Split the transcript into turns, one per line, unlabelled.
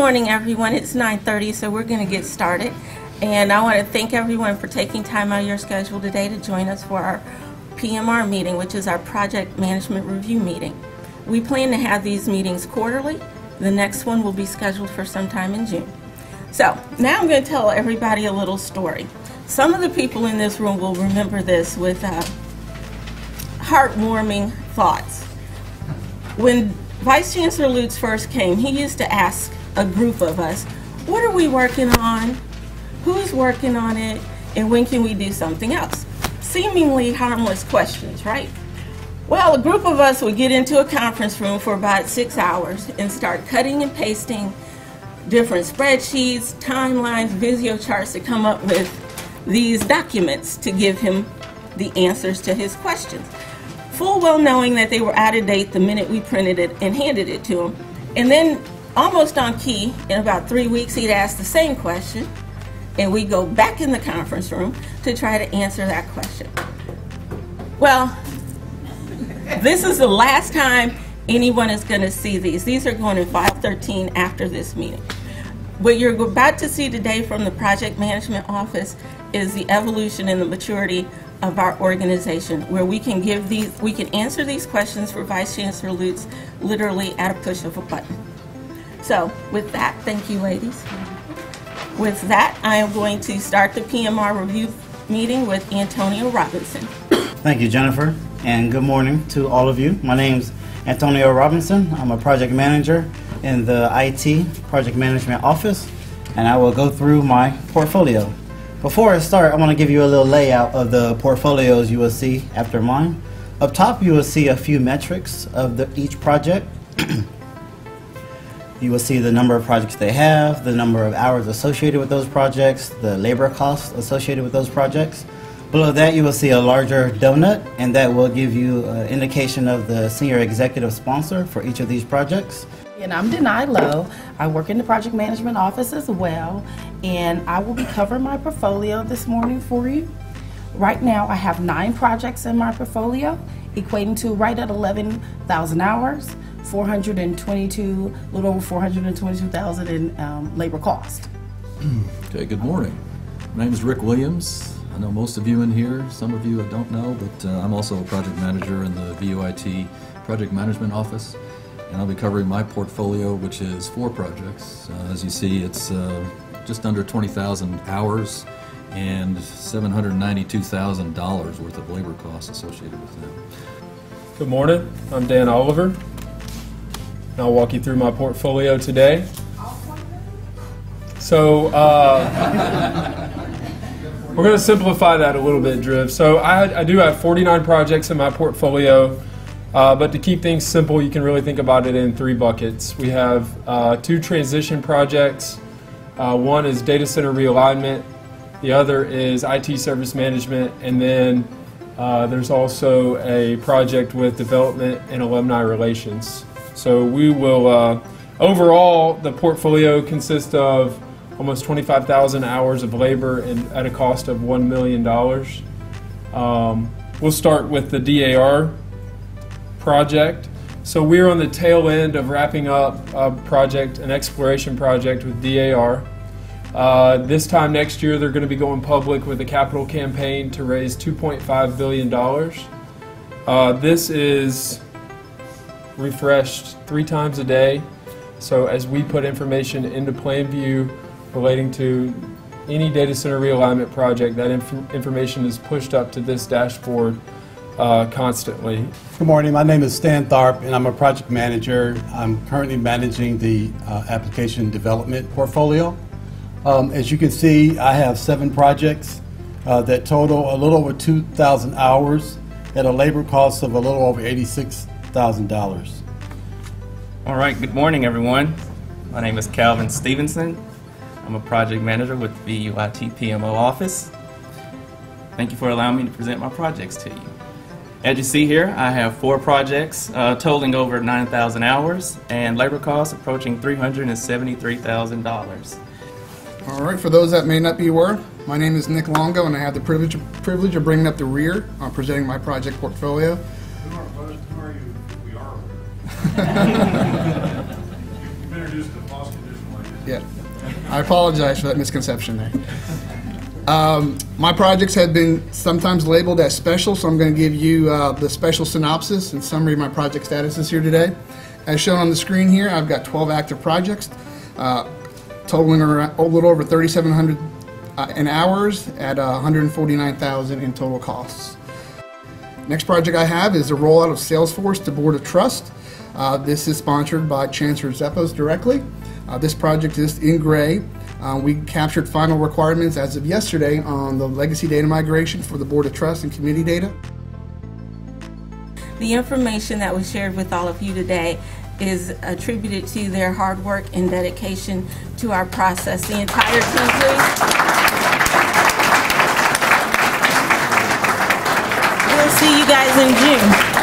morning, everyone. It's 9:30, so we're going to get started. And I want to thank everyone for taking time out of your schedule today to join us for our PMR meeting, which is our Project Management Review meeting. We plan to have these meetings quarterly. The next one will be scheduled for sometime in June. So now I'm going to tell everybody a little story. Some of the people in this room will remember this with heartwarming thoughts. When Vice Chancellor Lutz first came, he used to ask a group of us, what are we working on? Who's working on it? And when can we do something else? Seemingly harmless questions, right? Well, a group of us would get into a conference room for about 6 hours and start cutting and pasting different spreadsheets, timelines, Visio charts to come up with these documents to give him the answers to his questions. Full well knowing that they were out of date the minute we printed it and handed it to him. And then almost on key, in about 3 weeks, he'd ask the same question, and we go back in the conference room to try to answer that question. Well, this is the last time anyone is going to see these. These are going in file 13 after this meeting. What you're about to see today from the Project Management Office is the evolution and the maturity of our organization, where we can answer these questions for Vice Chancellor Lutz literally at a push of a button. So with that, thank you, ladies. With that, I am going to start the PMR review meeting with Antonio Robinson.
Thank you, Jennifer, and good morning to all of you. My name's Antonio Robinson. I'm a project manager in the IT Project Management Office, and I will go through my portfolio. Before I start, I want to give you a little layout of the portfolios you will see after mine. Up top, you will see a few metrics of each project. You will see the number of projects they have, the number of hours associated with those projects, the labor costs associated with those projects. Below that, you will see a larger donut, and that will give you an indication of the senior executive sponsor for each of these projects.
And I'm Denai Lowe. I work in the project management office as well, and I will be covering my portfolio this morning for you. Right now, I have 9 projects in my portfolio, equating to right at 11,000 hours, a little over 422,000 in labor cost.
Okay, good morning. My name is Rick Williams. I know most of you in here, some of you I don't know, but I'm also a project manager in the VUIT Project Management Office, and I'll be covering my portfolio, which is 4 projects. As you see, it's just under 20,000 hours and $792,000 worth of labor costs associated with them.
Good morning, I'm Dan Oliver. I'll walk you through my portfolio today. So we're going to simplify that a little bit, Driv. So I do have 49 projects in my portfolio, but to keep things simple, you can really think about it in 3 buckets. We have 2 transition projects. One is data center realignment, the other is IT service management, and then there's also a project with development and alumni relations. So we will, overall, the portfolio consists of almost 25,000 hours of labor and at a cost of $1 million. We'll start with the DAR project. So we're on the tail end of wrapping up a project, an exploration project with DAR. This time next year, they're going to be going public with a capital campaign to raise $2.5 billion. This is refreshed 3 times a day. So as we put information into PlanView relating to any data center realignment project, that information is pushed up to this dashboard constantly.
Good morning, my name is Stan Tharp and I'm a project manager. I'm currently managing the application development portfolio. As you can see, I have 7 projects that total a little over 2,000 hours at a labor cost of a little over $86,000.
All right, good morning, everyone. My name is Calvin Stevenson. I'm a project manager with the VUIT PMO office. Thank you for allowing me to present my projects to you. As you see here, I have 4 projects totaling over 9,000 hours and labor costs approaching $373,000.
All right, for those that may not be aware, my name is Nick Longo, and I have the privilege of bringing up the rear presenting my project portfolio.
Who are you? We are. You've introduced the cost condition like this.
Yeah, I apologize for that misconception there. My projects have been sometimes labeled as special, so I'm going to give you the special synopsis and summary of my project statuses here today. As shown on the screen here, I've got 12 active projects, totaling around, a little over 3,700 in hours at 149,000 in total costs. Next project I have is a rollout of Salesforce to Board of Trust. This is sponsored by Chancellor Zeppos directly. This project is in gray. We captured final requirements as of yesterday on the legacy data migration for the Board of Trust and committee data.
The information that was shared with all of you today is attributed to their hard work and dedication to our process. The entire team, please. We'll see you guys in June.